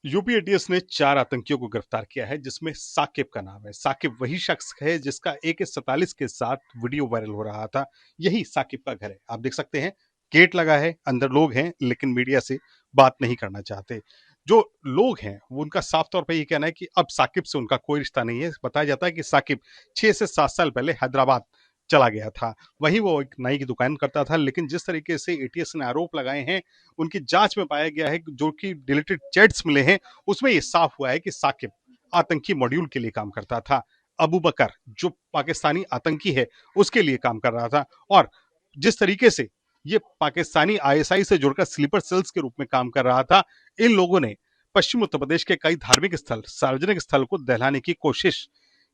UP ATS ने 4 आतंकियों को गिरफ्तार किया है, जिसमें साकिब का नाम है। साकिब वही शख्स है जिसका AK-47 के साथ वीडियो वायरल हो रहा था। यही साकिब का घर है। आप देख सकते हैं, गेट लगा है, अंदर लोग हैं, लेकिन मीडिया से बात नहीं करना चाहते। जो लोग हैं, वो उनका साफ तौर पे ये कहना है कि अब साकिब से उनका कोई रिश्ता नहीं है। बताया जाता है कि साकिब 6 से 7 साल पहले हैदराबाद चला गया था। वहीं वो एक नाई की दुकान करता था, लेकिन जिस तरीके से एटीएस ने आरोप लगाए हैं, उनकी जांच में पाया गया है कि जो कि डिलीटेड चैट्स मिले हैं, उसमें ये साफ हुआ है कि साकिब आतंकी मॉड्यूल के लिए काम करता था। अबू बकर जो पाकिस्तानी आतंकी है, उसके लिए काम कर रहा था। और जिस तरीके से ये पाकिस्तानी आईएसआई से जुड़कर स्लीपर सेल्स के रूप में काम कर रहा था, इन लोगों ने पश्चिम उत्तर प्रदेश के कई धार्मिक स्थल, सार्वजनिक स्थल को दहलाने की कोशिश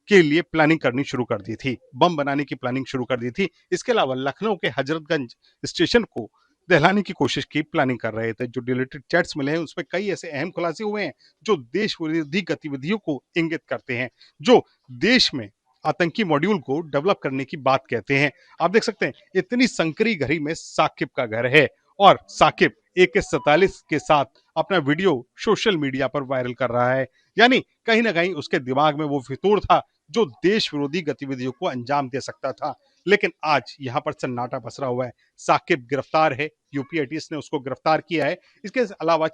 के लिए प्लानिंग करनी शुरू कर दी थी। बम बनाने की प्लानिंग शुरू कर दी थी। इसके अलावा लखनऊ के हजरतगंज स्टेशन को दहलाने की कोशिश की प्लानिंग कर रहे थे। जो डिलीटेड चैट्स मिले हैं, उसमें कई ऐसे अहम खुलासे हुए हैं जो देश विरोधी गतिविधियों को इंगित करते हैं, जो देश में आतंकी मॉड्यूल को डेवलप करने की बात कहते हैं। आप देख सकते हैं, इतनी संकरी घड़ी में साकिब का घर है और साकिब AK-47 के साथ अपना वीडियो सोशल मीडिया पर वायरल कर रहा है। यानी कहीं ना कहीं उसके दिमाग में वो फितूर था जो देश विरोधी गतिविधियों को अंजाम दे सकता था। लेकिन आज यहां पर सन्नाटा पसरा हुआ है। साकिब गिरफ्तार है, यूपी एटीएस ने उसको गिरफ्तार किया है। इसके अलावा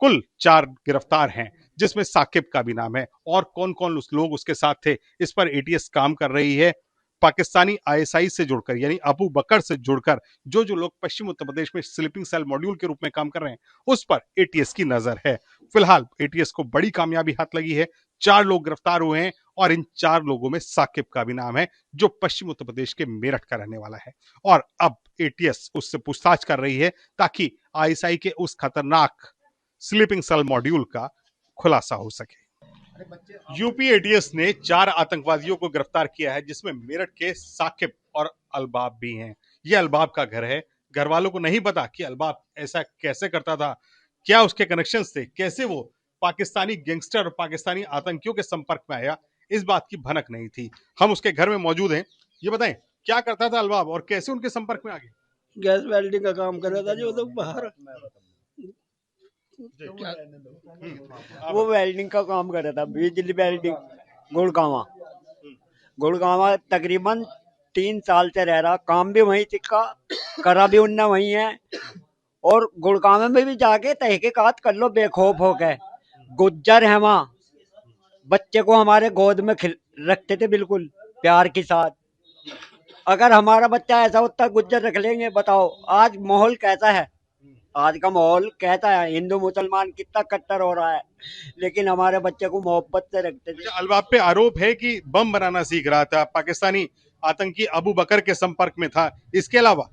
कुल 4 गिरफ्तार हैं, जिसमें साकिब का भी नाम है। और कौन कौन उस लोग उसके साथ थे, इस पर एटीएस काम कर रही है। पाकिस्तानी आईएसआई से जुड़कर, यानी अबू बकर से जुड़कर जो जो लोग पश्चिम उत्तर प्रदेश में स्लीपिंग सेल मॉड्यूल के रूप में काम कर रहे हैं, उस पर एटीएस की नजर है। फिलहाल एटीएस को बड़ी कामयाबी हाथ लगी है। 4 लोग गिरफ्तार हुए हैं और इन 4 लोगों में साकिब का भी नाम है, जो पश्चिम उत्तर प्रदेश के मेरठ का रहने वाला है। और अब एटीएस उससे पूछताछ कर रही है ताकि आईएसआई के उस खतरनाक स्लीपिंग सेल मॉड्यूल का खुलासा हो सके। यूपी एटीएस ने 4 आतंकवादियों को गिरफ्तार किया है, जिसमें मेरठ के साकिब और अलबाब भी हैं। यह अलबाब का घर है। घर वालों को नहीं पता कि अलबाब ऐसा कैसे करता था, क्या उसके कनेक्शंस थे, कैसे वो पाकिस्तानी गैंगस्टर और पाकिस्तानी आतंकियों के संपर्क में आया, इस बात की भनक नहीं थी। हम उसके घर में मौजूद हैं। ये बताएं, क्या करता था अलबाब और कैसे उनके संपर्क में आ गए? गैस वेल्डिंग का काम कर रहा था जो तो बाहर वो वेल्डिंग का काम कर रहा था, बिजली वेल्डिंग। गुड़गावा गुड़गावा तकरीबन 3 साल से रह रहा, काम भी वहीं सीखा, करा भी उनने वहीं है। और गुड़गावा में भी जाके तहकीकात कर लो बेखौफ हो गए। गुज्जर है वहाँ, बच्चे को हमारे गोद में रखते थे बिल्कुल प्यार के साथ। अगर हमारा बच्चा ऐसा होता गुज्जर रख लेंगे, बताओ आज माहौल कैसा है। आज का माहौल कहता है हिंदू मुसलमान कितना कट्टर हो रहा है, लेकिन हमारे बच्चे को मोहब्बत से रखते थे। अच्छा, अलबाब पे आरोप है कि बम बनाना सीख रहा था, पाकिस्तानी आतंकी अबू बकर के संपर्क में था। इसके अलावा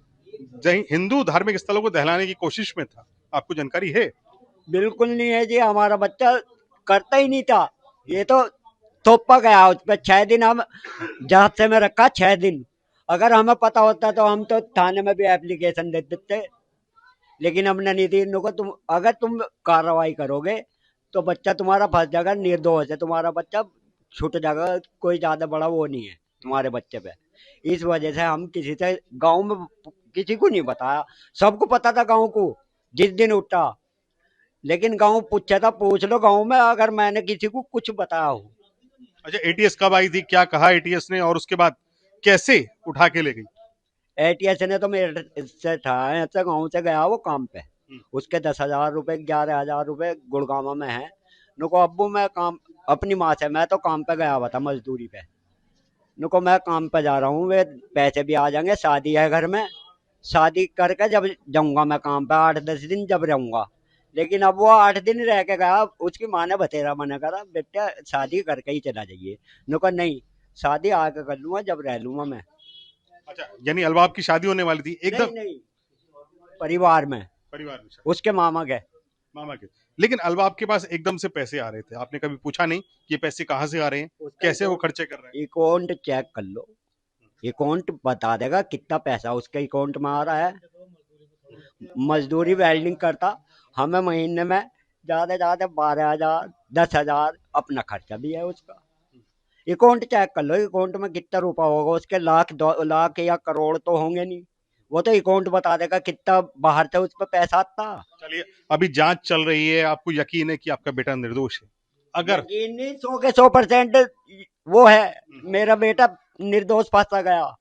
हिंदू धार्मिक स्थलों को दहलाने की कोशिश में था। आपको जानकारी है? बिल्कुल नहीं है जी, हमारा बच्चा करता ही नहीं था। ये तो थोपा गया उस पर 6 दिन हम जांच में रखा, 6 दिन। अगर हमें पता होता तो हम तो थाने में भी एप्लीकेशन दे देते, लेकिन हमने नहीं दी। इनको तुम अगर तुम कार्रवाई करोगे तो बच्चा तुम्हारा फंस जाएगा, निर्दोष है तुम्हारा बच्चा, छूट जाएगा। कोई ज्यादा बड़ा वो नहीं है तुम्हारे बच्चे पे। इस वजह से हम किसी से गांव में किसी को नहीं बताया। सबको पता था गांव को जिस दिन उठा, लेकिन गांव पूछा था, पूछ लो गांव में अगर मैंने किसी को कुछ बताया हो। अच्छा, एटीएस कब आई थी, क्या कहा एटीएस ने, और उसके बाद कैसे उठा के ले गई? एटीएस ने तो मेरे से था, ऐसे गाँव से गया वो काम पे। उसके 10,000 रुपए 11,000 रुपए गुड़गावा में है। नुको अब्बू मैं काम अपनी माँ से, मैं तो काम पे गया हुआ था मजदूरी पे। नुको मैं काम पे जा रहा हूँ, वे पैसे भी आ जाएंगे, शादी है घर में, शादी करके जब जाऊंगा मैं काम पे 8-10 दिन जब रहूंगा। लेकिन अब वो 8 दिन रह के गया, उसकी माँ ने बतेरा मना करा, बेटा शादी करके ही चला जाइए। नुको नहीं, शादी आके कर लूंगा जब रह लूंगा मैं। अच्छा, यानी अलबाब की शादी होने वाली थी नहीं एकदम? नहीं, परिवार में परिवार में शादी? उसके मामा गए। मामा के? लेकिन अलबाब के पास एकदम से पैसे आ रहे थे, आपने कभी पूछा नहीं कि ये पैसे कहाँ से आ रहे हैं, उसका कैसे वो खर्चे कर रहे हैं? अकाउंट चेक कर लो, अकाउंट बता देगा कितना पैसा उसके अकाउंट में आ रहा है। मजदूरी वेल्डिंग करता, हमें महीने में ज्यादा ज्यादा 12,000 10,000 अपना खर्चा भी है उसका। अकाउंट चेक कर लो, अकाउंट में कितना रुपया होगा उसके, लाख 2 लाख या करोड़ तो होंगे नहीं। वो तो अकाउंट बता देगा कितना बाहर से उस पर पैसा आता। चलिए, अभी जांच चल रही है, आपको यकीन है कि आपका बेटा निर्दोष है? अगर यकीन नहीं, 100 के 100% वो है, मेरा बेटा निर्दोष फंसा गया।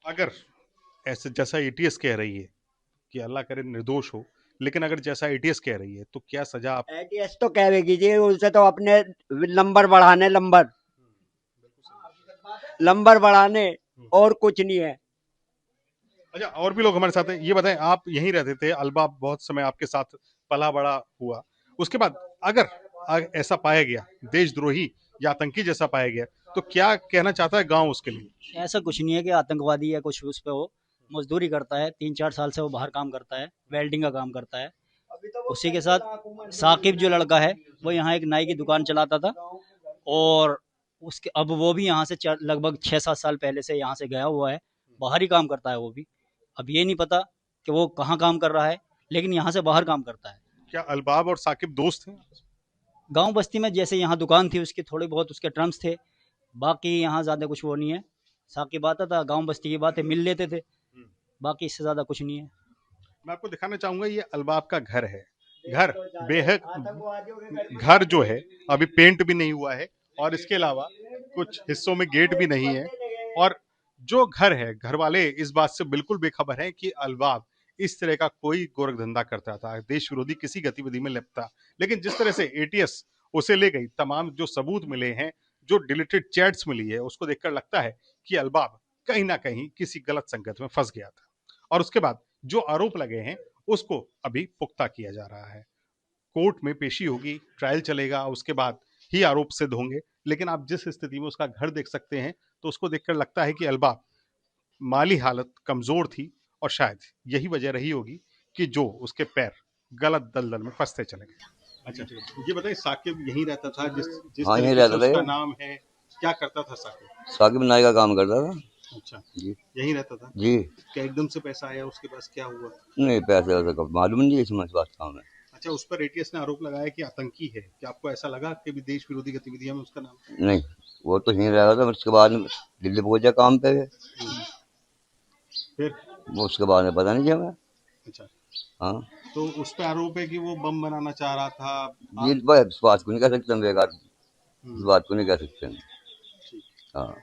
अगर ऐसे जैसा एटीएस कह रही है कि अल्लाह करे निर्दोष हो, लेकिन अगर जैसा एटीएस कह रही है तो क्या सजा आप? एटीएस तो कहेगी जी, उनसे तो अपने नंबर बढ़ाने, नंबर बढ़ाने, और कुछ नहीं है। अच्छा, और भी लोग हमारे साथ हैं। ये बताएं, आप यहीं रहते थे, अलबाब बहुत समय आपके साथ पला बड़ा हुआ, उसके बाद अगर ऐसा पाया गया देशद्रोही या आतंकी जैसा पाया गया, तो क्या कहना चाहता है गांव उसके लिए? ऐसा कुछ नहीं है कि आतंकवादी या कुछ उस पे हो। मजदूरी करता है, 3-4 साल से वो बाहर काम करता है, वेल्डिंग का काम करता है। उसी के साथ साकिब जो लड़का है, वो यहाँ एक नाई की दुकान चलाता था, और उसके अब वो भी यहाँ से लगभग 6-7 साल पहले से यहाँ से गया हुआ है। बाहर ही काम करता है वो भी। अब ये नहीं पता कि वो कहाँ काम कर रहा है, लेकिन यहाँ से बाहर काम करता है। क्या अलबाब और साकिब दोस्त हैं? गांव बस्ती में जैसे यहाँ दुकान थी उसकी, थोड़े बहुत उसके टर्म्स थे, बाकी यहाँ ज़्यादा कुछ वो नहीं है। साकिब आता था, गांव बस्ती की बातें मिल लेते थे, बाकी इससे ज़्यादा कुछ नहीं है। मैं आपको दिखाना चाहूंगा, ये अलबाब का घर है। घर बेहद, घर जो है अभी पेंट भी नहीं हुआ है, और इसके अलावा कुछ हिस्सों में गेट भी नहीं है। और जो घर है, घर वाले इस बात से बिल्कुल बेखबर हैं कि अलबाब इस तरह का कोई गोरख धंधा करता था, देश विरोधी किसी गतिविधि में लिप्त था। लेकिन जिस तरह से एटीएस उसे ले गई, तमाम जो सबूत मिले हैं, जो डिलीटेड चैट्स मिली है, उसको देखकर लगता है कि अलबाब कहीं ना कहीं किसी गलत संगत में फंस गया था। और उसके बाद जो आरोप लगे हैं, उसको अभी पुख्ता किया जा रहा है। कोर्ट में पेशी होगी, ट्रायल चलेगा, उसके बाद ही आरोप सिद्ध होंगे। लेकिन आप जिस स्थिति में उसका घर देख सकते हैं, तो उसको देखकर लगता है कि अलबाब माली हालत कमजोर थी, और शायद यही वजह रही होगी कि जो उसके पैर गलत दलदल में फंसते चले गए। अच्छा, ये बताइए, साकिब यहीं रहता था? जिस जिस हाँ, यहीं तरीके से रहता था उसका ये। नाम है, क्या करता था साकिब? साकिब नाई का काम करता था। अच्छा, जी यहीं रहता था। जी। क्या एकदम से पैसा आया उसके पास, क्या हुआ? नहीं, पैसे वैसे का मालूम नहीं है, इसमें इस बात का हमें। अच्छा, उस पर एटीएस ने आरोप लगाया कि आतंकी है। क्या आपको ऐसा लगा कि भी देश विरोधी गतिविधियों में उसका नाम? नहीं, वो तो यहीं रह रहा था, उसके बाद में दिल्ली पहुंच गया काम पे। फिर? वो उसके बाद में पता नहीं क्या हमें। अच्छा, हाँ, तो उस पे आरोप है कि वो बम बनाना चाह रहा था। ये आप? बस इस बात को नहीं कह सकते हम, बेकार इस बात को नहीं कह सकते हम। ठीक। हाँ।